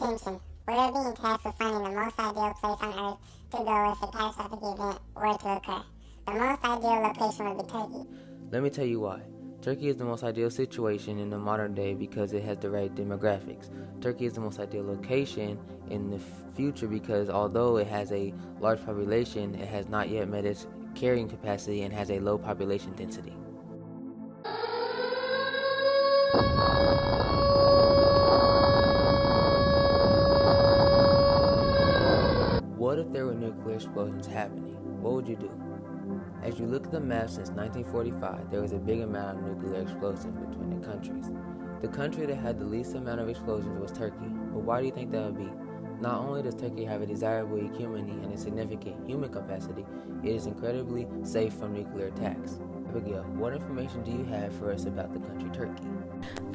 attention. We're being tasked with finding the most ideal place on Earth to go if a catastrophic event were to occur. The most ideal location would be Turkey. Let me tell you why. Turkey is the most ideal situation in the modern day because it has the right demographics. Turkey is the most ideal location in the future because although it has a large population, it has not yet met its carrying capacity and has a low population density. What if there were nuclear explosions happening? What would you do? As you look at the map since 1945, there was a big amount of nuclear explosions between the countries. The country that had the least amount of explosions was Turkey. But why do you think that would be? Not only does Turkey have a desirable economy and a significant human capacity, it is incredibly safe from nuclear attacks. Abigail, what information do you have for us about the country Turkey?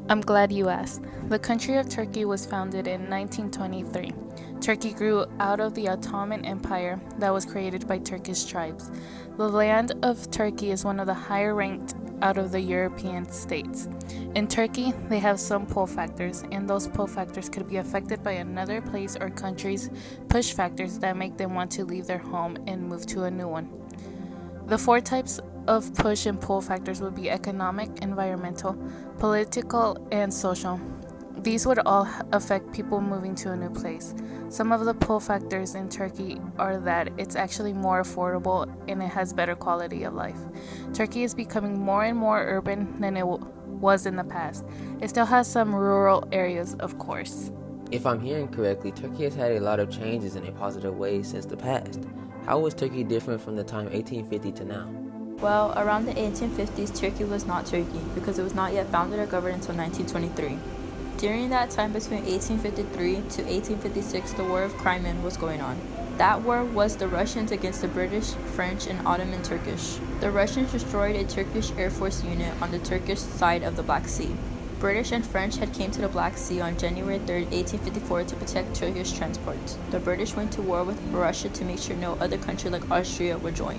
I'm glad you asked. The country of Turkey was founded in 1923. Turkey grew out of the Ottoman Empire that was created by Turkish tribes. The land of Turkey is one of the higher ranked out of the European states. In Turkey, they have some pull factors, and those pull factors could be affected by another place or country's push factors that make them want to leave their home and move to a new one. The four types of push and pull factors would be economic, environmental, political, and social. These would all affect people moving to a new place. Some of the pull factors in Turkey are that it's actually more affordable and it has better quality of life. Turkey is becoming more and more urban than it was in the past. It still has some rural areas, of course. If I'm hearing correctly, Turkey has had a lot of changes in a positive way since the past. How was Turkey different from the time 1850 to now? Well, around the 1850s, Turkey was not Turkey because it was not yet founded or governed until 1923. During that time between 1853 to 1856, the War of Crimea was going on. That war was the Russians against the British, French, and Ottoman Turkish. The Russians destroyed a Turkish Air Force unit on the Turkish side of the Black Sea. British and French had came to the Black Sea on January 3, 1854 to protect Turkish transports. The British went to war with Russia to make sure no other country like Austria would join.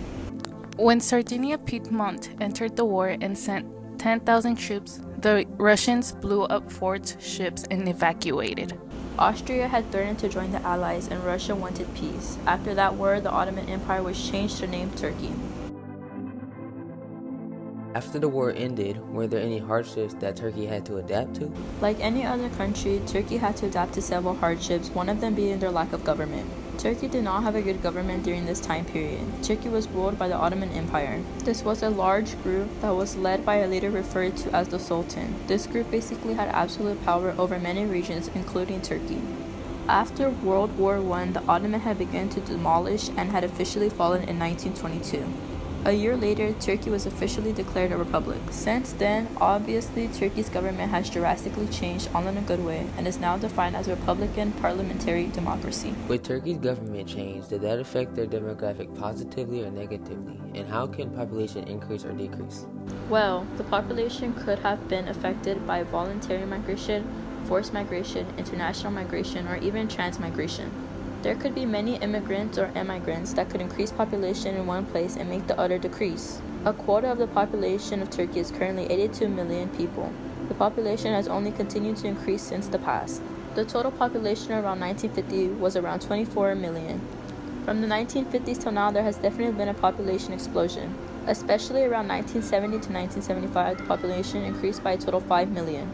When Sardinia-Piedmont entered the war and sent 10,000 troops, the Russians blew up forts, ships, and evacuated. Austria had threatened to join the Allies and Russia wanted peace. After that war, the Ottoman Empire was changed to name Turkey. After the war ended, were there any hardships that Turkey had to adapt to? Like any other country, Turkey had to adapt to several hardships, one of them being their lack of government. Turkey did not have a good government during this time period. Turkey was ruled by the Ottoman Empire. This was a large group that was led by a leader referred to as the Sultan. This group basically had absolute power over many regions, including Turkey. After World War I, the Ottoman had begun to demolish and had officially fallen in 1922. A year later, Turkey was officially declared a republic. Since then, obviously, Turkey's government has drastically changed, all in a good way, and is now defined as a republican parliamentary democracy. With Turkey's government change, did that affect their demographic positively or negatively? And how can population increase or decrease? Well, the population could have been affected by voluntary migration, forced migration, international migration, or even transmigration. There could be many immigrants or emigrants that could increase population in one place and make the other decrease. A quarter of the population of Turkey is currently 82 million people. The population has only continued to increase since the past. The total population around 1950 was around 24 million. From the 1950s till now, there has definitely been a population explosion. Especially around 1970 to 1975, the population increased by a total of 5 million.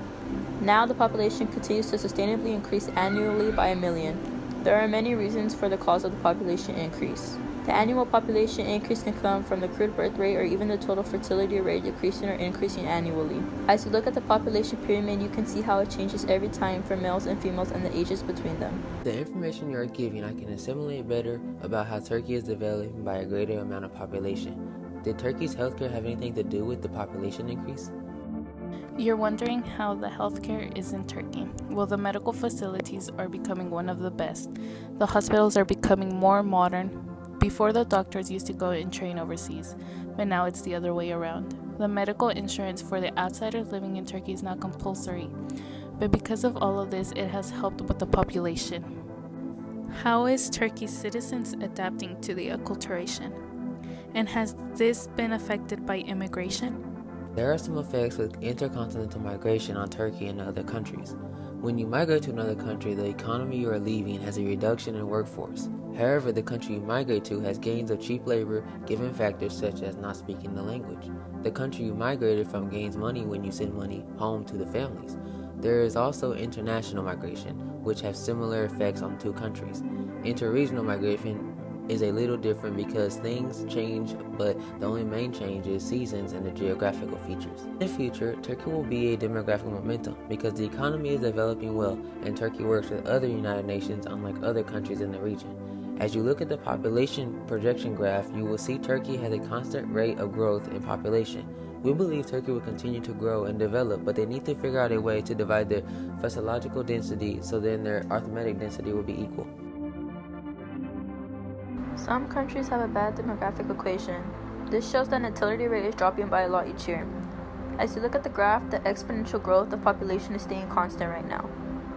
Now the population continues to sustainably increase annually by a million. There are many reasons for the cause of the population increase. The annual population increase can come from the crude birth rate or even the total fertility rate decreasing or increasing annually. As you look at the population pyramid, you can see how it changes every time for males and females and the ages between them. The information you are giving, I can assimilate better about how Turkey is developing by a greater amount of population. Did Turkey's healthcare have anything to do with the population increase? You're wondering how the healthcare is in Turkey. Well, the medical facilities are becoming one of the best. The hospitals are becoming more modern. Before, the doctors used to go and train overseas, but now it's the other way around. The medical insurance for the outsiders living in Turkey is not compulsory, but because of all of this, it has helped with the population. How is Turkey's citizens adapting to the acculturation? And has this been affected by immigration? There are some effects with intercontinental migration on Turkey and other countries. When you migrate to another country, the economy you are leaving has a reduction in workforce. However, the country you migrate to has gains of cheap labor given factors such as not speaking the language. The country you migrated from gains money when you send money home to the families. There is also international migration, which has similar effects on two countries. Interregional migration is a little different because things change, but the only main change is seasons and the geographical features. In the future, Turkey will be a demographic momentum because the economy is developing well and Turkey works with other United Nations unlike other countries in the region. As you look at the population projection graph, you will see Turkey has a constant rate of growth in population. We believe Turkey will continue to grow and develop, but they need to figure out a way to divide their physiological density so then their arithmetic density will be equal. Some countries have a bad demographic equation. This shows that natality rate is dropping by a lot each year. As you look at the graph, the exponential growth of population is staying constant right now.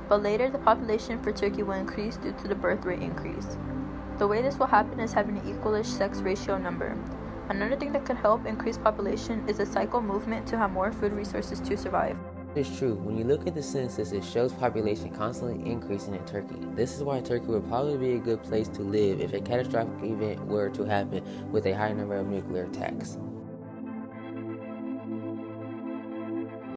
But later, the population for Turkey will increase due to the birth rate increase. The way this will happen is having an equalish sex ratio number. Another thing that could help increase population is a cycle movement to have more food resources to survive. It's true. When you look at the census, it shows population constantly increasing in Turkey. This is why Turkey would probably be a good place to live if a catastrophic event were to happen with a high number of nuclear attacks.